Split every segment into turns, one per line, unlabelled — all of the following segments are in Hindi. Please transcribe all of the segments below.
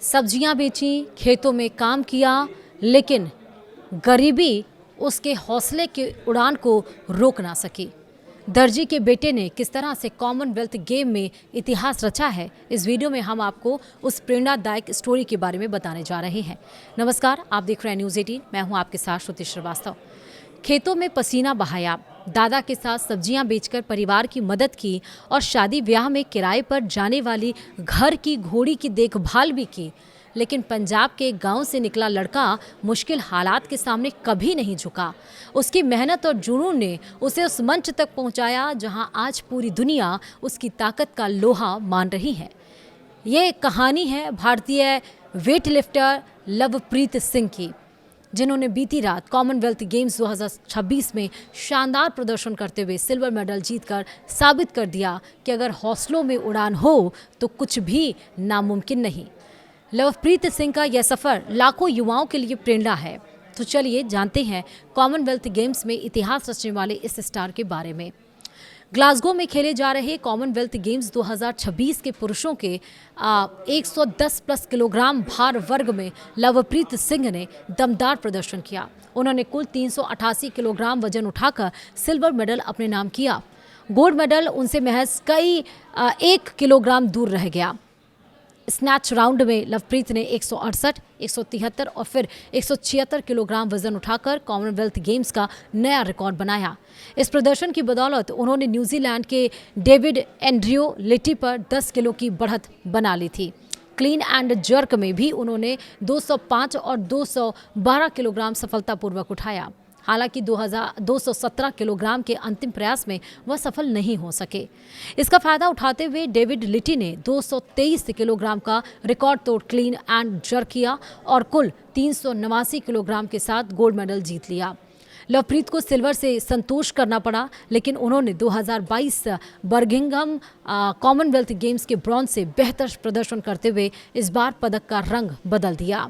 सब्जियां बेची, खेतों में काम किया, लेकिन गरीबी उसके हौसले की उड़ान को रोक ना सकी। दर्जी के बेटे ने किस तरह से कॉमनवेल्थ गेम में इतिहास रचा है, इस वीडियो में हम आपको उस प्रेरणादायक स्टोरी के बारे में बताने जा रहे हैं। नमस्कार, आप देख रहे हैं न्यूज़ 18। मैं हूं आपके साथ श्रुति श्रीवास्तव। खेतों में पसीना बहाया, दादा के साथ सब्जियां बेचकर परिवार की मदद की और शादी ब्याह में किराए पर जाने वाली घर की घोड़ी की देखभाल भी की। लेकिन पंजाब के गांव से निकला लड़का मुश्किल हालात के सामने कभी नहीं झुका। उसकी मेहनत और जुनून ने उसे उस मंच तक पहुंचाया जहां आज पूरी दुनिया उसकी ताकत का लोहा मान रही है। ये कहानी है भारतीय वेटलिफ्टर लवप्रीत सिंह की, जिन्होंने बीती रात कॉमनवेल्थ गेम्स 2026 में शानदार प्रदर्शन करते हुए सिल्वर मेडल जीतकर साबित कर दिया कि अगर हौसलों में उड़ान हो तो कुछ भी नामुमकिन नहीं। लवप्रीत सिंह का यह सफ़र लाखों युवाओं के लिए प्रेरणा है। तो चलिए जानते हैं कॉमनवेल्थ गेम्स में इतिहास रचने वाले इस स्टार के बारे में। ग्लासगो में खेले जा रहे कॉमनवेल्थ गेम्स 2026 के पुरुषों के 110 प्लस किलोग्राम भार वर्ग में लवप्रीत सिंह ने दमदार प्रदर्शन किया। उन्होंने कुल 388 किलोग्राम वजन उठाकर सिल्वर मेडल अपने नाम किया। गोल्ड मेडल उनसे महज 1 किलोग्राम दूर रह गया। स्नैच राउंड में लवप्रीत ने 168, 173 और फिर 176 किलोग्राम वजन उठाकर कॉमनवेल्थ गेम्स का नया रिकॉर्ड बनाया। इस प्रदर्शन की बदौलत उन्होंने न्यूजीलैंड के डेविड एंड्रयू लिटी पर 10 किलो की बढ़त बना ली थी। क्लीन एंड जर्क में भी उन्होंने 205 और 212 किलोग्राम सफलतापूर्वक उठाया। हालांकि 217 किलोग्राम के अंतिम प्रयास में वह सफल नहीं हो सके। इसका फायदा उठाते हुए डेविड लिटी ने 223 किलोग्राम का रिकॉर्ड तोड़ क्लीन एंड जर्क किया और कुल 389 किलोग्राम के साथ गोल्ड मेडल जीत लिया। लवप्रीत को सिल्वर से संतोष करना पड़ा, लेकिन उन्होंने 2022 बर्मिंघम कॉमनवेल्थ गेम्स के ब्रॉन्ज से बेहतर प्रदर्शन करते हुए इस बार पदक का रंग बदल दिया।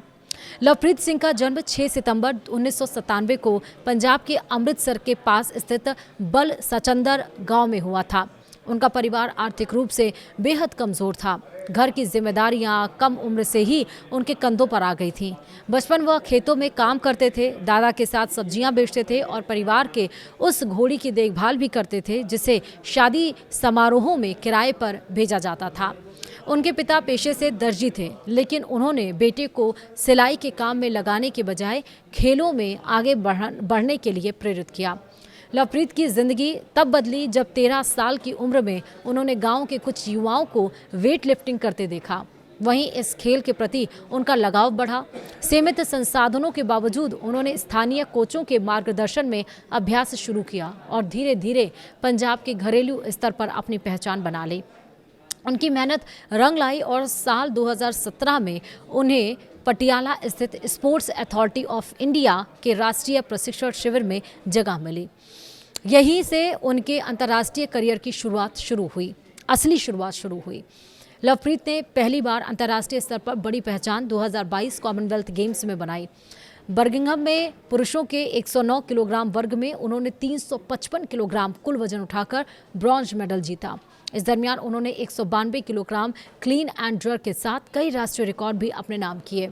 लवप्रीत सिंह का जन्म 6 सितंबर 1997 को पंजाब के अमृतसर के पास स्थित बल सचंदर गांव में हुआ था। उनका परिवार आर्थिक रूप से बेहद कमजोर था। घर की जिम्मेदारियां कम उम्र से ही उनके कंधों पर आ गई थीं। बचपन वह खेतों में काम करते थे, दादा के साथ सब्जियां बेचते थे और परिवार के उस घोड़ी की देखभाल भी करते थे जिसे शादी समारोहों में किराए पर भेजा जाता था। उनके पिता पेशे से दर्जी थे, लेकिन उन्होंने बेटे को सिलाई के काम में लगाने के बजाय खेलों में आगे बढ़ने के लिए प्रेरित किया। लवप्रीत की जिंदगी तब बदली जब 13 साल की उम्र में उन्होंने गांव के कुछ युवाओं को वेट लिफ्टिंग करते देखा। वहीं इस खेल के प्रति उनका लगाव बढ़ा। सीमित संसाधनों के बावजूद उन्होंने स्थानीय कोचों के मार्गदर्शन में अभ्यास शुरू किया और धीरे धीरे पंजाब के घरेलू स्तर पर अपनी पहचान बना ली। उनकी मेहनत रंग लाई और साल 2017 में उन्हें पटियाला स्थित स्पोर्ट्स अथॉरिटी ऑफ इंडिया के राष्ट्रीय प्रशिक्षण शिविर में जगह मिली। यहीं से उनके अंतर्राष्ट्रीय करियर की असली शुरुआत शुरू हुई। लवप्रीत ने पहली बार अंतर्राष्ट्रीय स्तर पर बड़ी पहचान 2022 कॉमनवेल्थ गेम्स में बनाई। बर्मिंघम में पुरुषों के 109 किलोग्राम वर्ग में उन्होंने 355 किलोग्राम कुल वजन उठाकर ब्रॉन्ज मेडल जीता। इस दरमियान उन्होंने 192 किलोग्राम क्लीन एंड जर्क के साथ कई राष्ट्रीय रिकॉर्ड भी अपने नाम किए।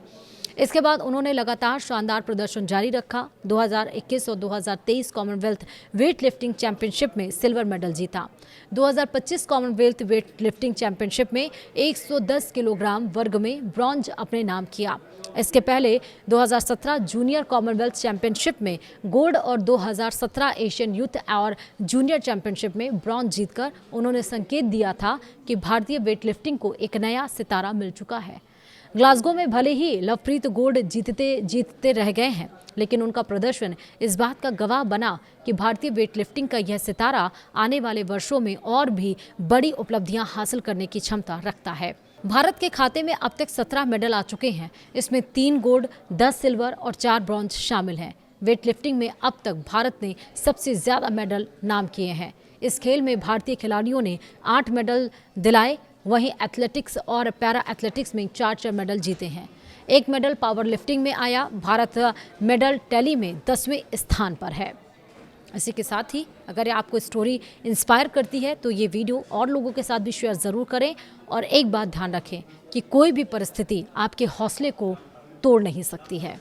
इसके बाद उन्होंने लगातार शानदार प्रदर्शन जारी रखा। 2021 और 2023 कॉमनवेल्थ वेट लिफ्टिंग चैंपियनशिप में सिल्वर मेडल जीता। 2025 कॉमनवेल्थ वेट लिफ्टिंग चैंपियनशिप में 110 किलोग्राम वर्ग में ब्रॉन्ज अपने नाम किया। इसके पहले 2017 जूनियर कॉमनवेल्थ चैंपियनशिप में गोल्ड और 2017 एशियन यूथ और जूनियर चैंपियनशिप में ब्रॉन्ज जीतकर उन्होंने संकेत दिया था कि भारतीय वेटलिफ्टिंग को एक नया सितारा मिल चुका है। ग्लासगो में भले ही लवप्रीत गोल्ड जीतते रह गए हैं, लेकिन उनका प्रदर्शन इस बात का गवाह बना कि भारतीय वेटलिफ्टिंग का यह सितारा आने वाले वर्षों में और भी बड़ी उपलब्धियां हासिल करने की क्षमता रखता है। भारत के खाते में अब तक 17 मेडल आ चुके हैं। इसमें 3 गोल्ड, 10 सिल्वर और 4 ब्रॉन्ज शामिल हैं। वेटलिफ्टिंग में अब तक भारत ने सबसे ज्यादा मेडल नाम किए हैं। इस खेल में भारतीय खिलाड़ियों ने 8 मेडल दिलाए। वहीं एथलेटिक्स और पैरा एथलेटिक्स में 4 मेडल जीते हैं। 1 मेडल पावर लिफ्टिंग में आया। भारत मेडल टैली में 10वें स्थान पर है। इसी के साथ ही अगर आपको स्टोरी इंस्पायर करती है तो ये वीडियो और लोगों के साथ भी शेयर ज़रूर करें। और एक बात ध्यान रखें कि कोई भी परिस्थिति आपके हौसले को तोड़ नहीं सकती है।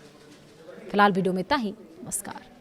फिलहाल वीडियो में इतना ही। नमस्कार।